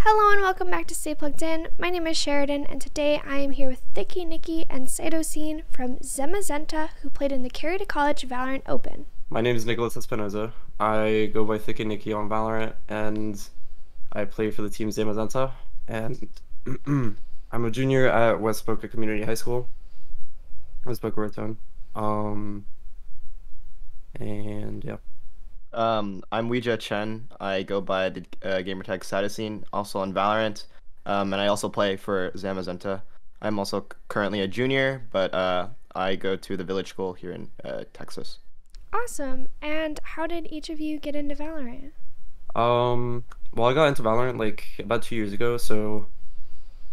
Hello and welcome back to Stay Plugged In. My name is Sheridan, and today I am here with Thicky Nikki and Saitosine from Zemazenta, who played in the Carry2College Valorant Open. My name is Nicholas Espinoza. I go by Thick and Nikki on Valorant, and I play for the team Zemazenta. And I'm a junior at West Boca Community High School, West Boca Raton. Um, and yeah, I'm Weijia Chen. I go by the gamertag Cytosine, also on Valorant, and I also play for Zamazenta. I'm also currently a junior, but I go to the village school here in Texas. Awesome. And how did each of you get into Valorant? well, I got into Valorant like about 2 years ago, so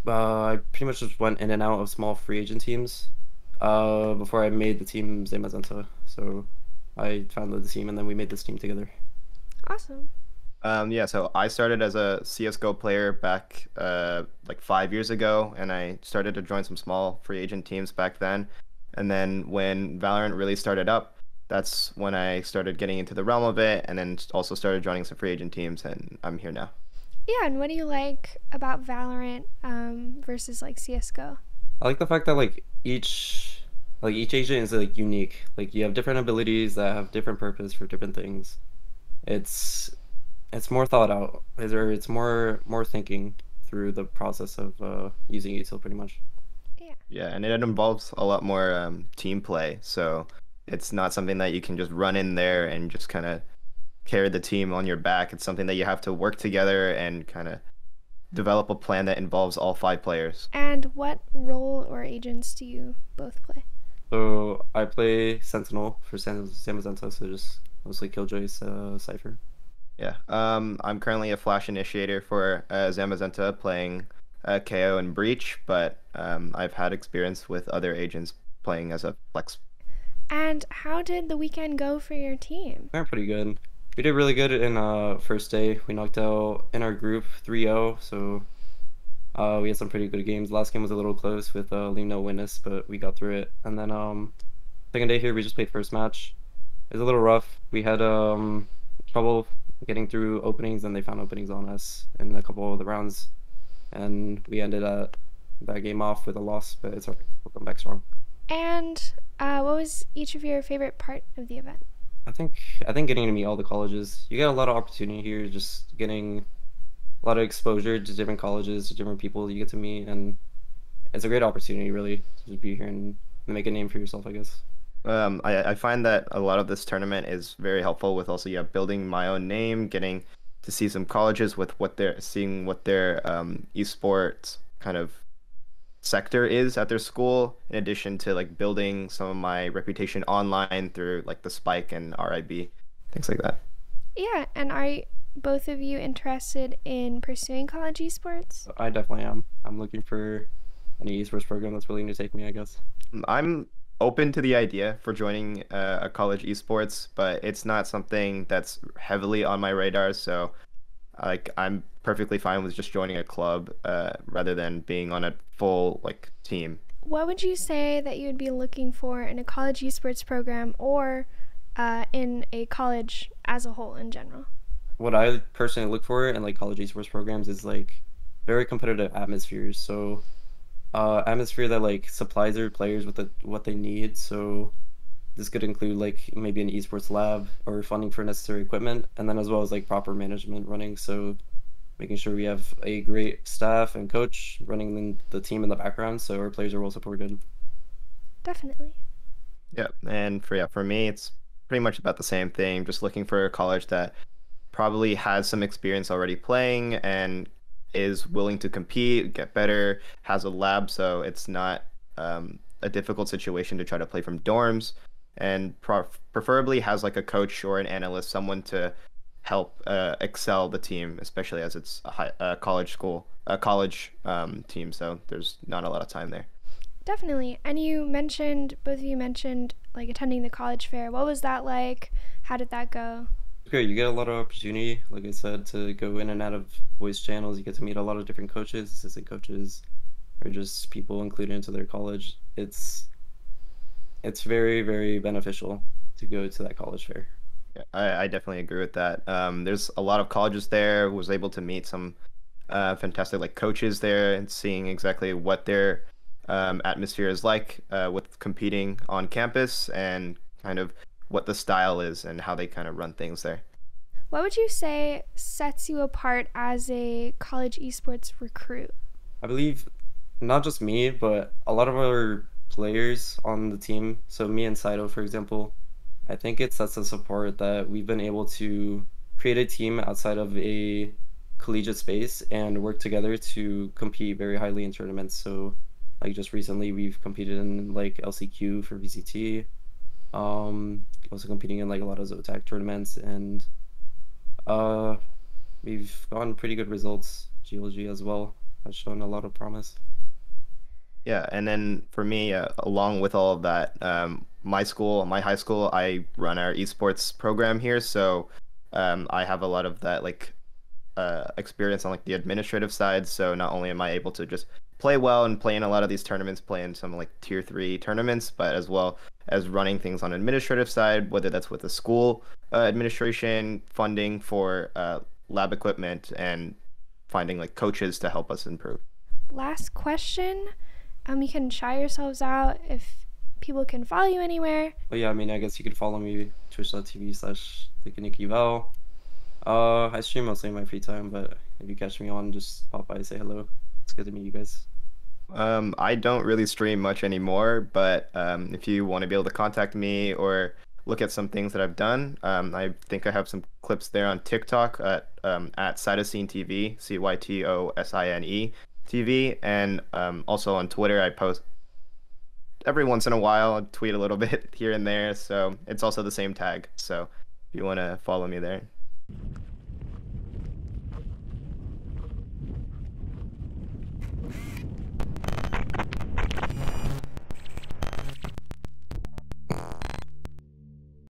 I pretty much just went in and out of small free agent teams before I made the team Zemazenta. So I founded the team, and then we made this team together. Awesome. Yeah, so I started as a CSGO player back like 5 years ago, and I started to join some small free agent teams back then. And then when Valorant really started up, that's when I started getting into the realm of it, and then also started joining some free agent teams, and I'm here now. Yeah, and what do you like about Valorant versus like CSGO? I like the fact that each agent is like unique. Like you have different abilities that have different purpose for different things. It's it's more thought out. It's more thinking through the process of using each pretty much. Yeah. Yeah, and it involves a lot more team play, so it's not something that you can just run in there and just kind of carry the team on your back. It's something that you have to work together and kind of develop a plan that involves all five players. And what role or agents do you both play? So I play Sentinel for Samazenta, so just mostly Killjoy's Cypher. Yeah. I'm currently a Flash Initiator for Zamazenta playing KO and Breach, but I've had experience with other agents playing as a Flex. And how did the weekend go for your team? We're pretty good. We did really good in first day. We knocked out in our group 3-0, so we had some pretty good games. Last game was a little close with leave no witness, but we got through it. And then second day here we just played first match. It was a little rough. We had trouble getting through openings, and they found openings on us in a couple of the rounds, and we ended that game off with a loss, but it's alright. We'll come back strong. And what was each of your favorite part of the event? I think getting to meet all the colleges. You get a lot of opportunity here, just getting a lot of exposure to different colleges, to different people you get to meet, and it's a great opportunity really to just be here and make a name for yourself, I guess. I find that a lot of this tournament is very helpful with also building my own name, getting to see some colleges with what they're seeing, what their esports kind of sector is at their school, in addition to like building some of my reputation online through like the Spike and RIB, things like that. Yeah, and are both of you interested in pursuing college esports? I definitely am. I'm looking for any esports program that's willing to take me, I guess. I'm open to the idea for joining a college esports, but it's not something that's heavily on my radar. So, like, I'm perfectly fine with just joining a club rather than being on a full like team. What would you say that you would be looking for in a college esports program or in a college as a whole in general? What I personally look for in like college esports programs is like very competitive atmospheres. So atmosphere that like supplies their players with what they need. So this could include like maybe an esports lab or funding for necessary equipment, and then as well as like proper management running. So making sure we have a great staff and coach running the team in the background, so our players are well supported. Definitely. Yeah, and for me, it's pretty much about the same thing. Just looking for a college that probably has some experience already playing and is willing to compete, get better, has a lab, so it's not a difficult situation to try to play from dorms, and preferably has like a coach or an analyst, someone to help excel the team, especially as it's a college team, so there's not a lot of time there. Definitely. And both of you mentioned like attending the college fair. What was that like? How did that go? Okay, you get a lot of opportunity, like I said, to go in and out of voice channels. You get to meet a lot of different coaches, assistant coaches, or just people included into their college. It's very, very beneficial to go to that college fair. Yeah, I definitely agree with that. There's a lot of colleges there. Was able to meet some fantastic like coaches there, and seeing exactly what their atmosphere is like with competing on campus, and kind of what the style is and how they kind of run things there. What would you say sets you apart as a college esports recruit? I believe not just me, but a lot of our players on the team. So me and Saito, for example, I think it sets us apart that we've been able to create a team outside of a collegiate space and work together to compete very highly in tournaments. So like just recently we've competed in like LCQ for VCT, also competing in like a lot of Zotac tournaments, and uh we've gotten pretty good results. GLG as well has shown a lot of promise. Yeah, and then for me, along with all of that, my high school, I run our esports program here, so I have a lot of that like experience on like the administrative side. So not only am I able to just play well and play in a lot of these tournaments, play in some like tier 3 tournaments, but as well as running things on administrative side, whether that's with the school administration, funding for lab equipment, and finding like coaches to help us improve. Last question. You can shout yourselves out if people can follow you anywhere. But yeah, I mean, I guess you could follow me twitch.tv/ThickandNickyVal. I stream mostly in my free time, but if you catch me on, just pop by and say hello. It's good to meet you guys. I don't really stream much anymore, but if you want to be able to contact me or look at some things that I've done, I think I have some clips there on TikTok at Cytosine TV, CYTOSINE TV, and also on Twitter I post every once in a while. I tweet a little bit here and there, so it's also the same tag. So if you want to follow me there.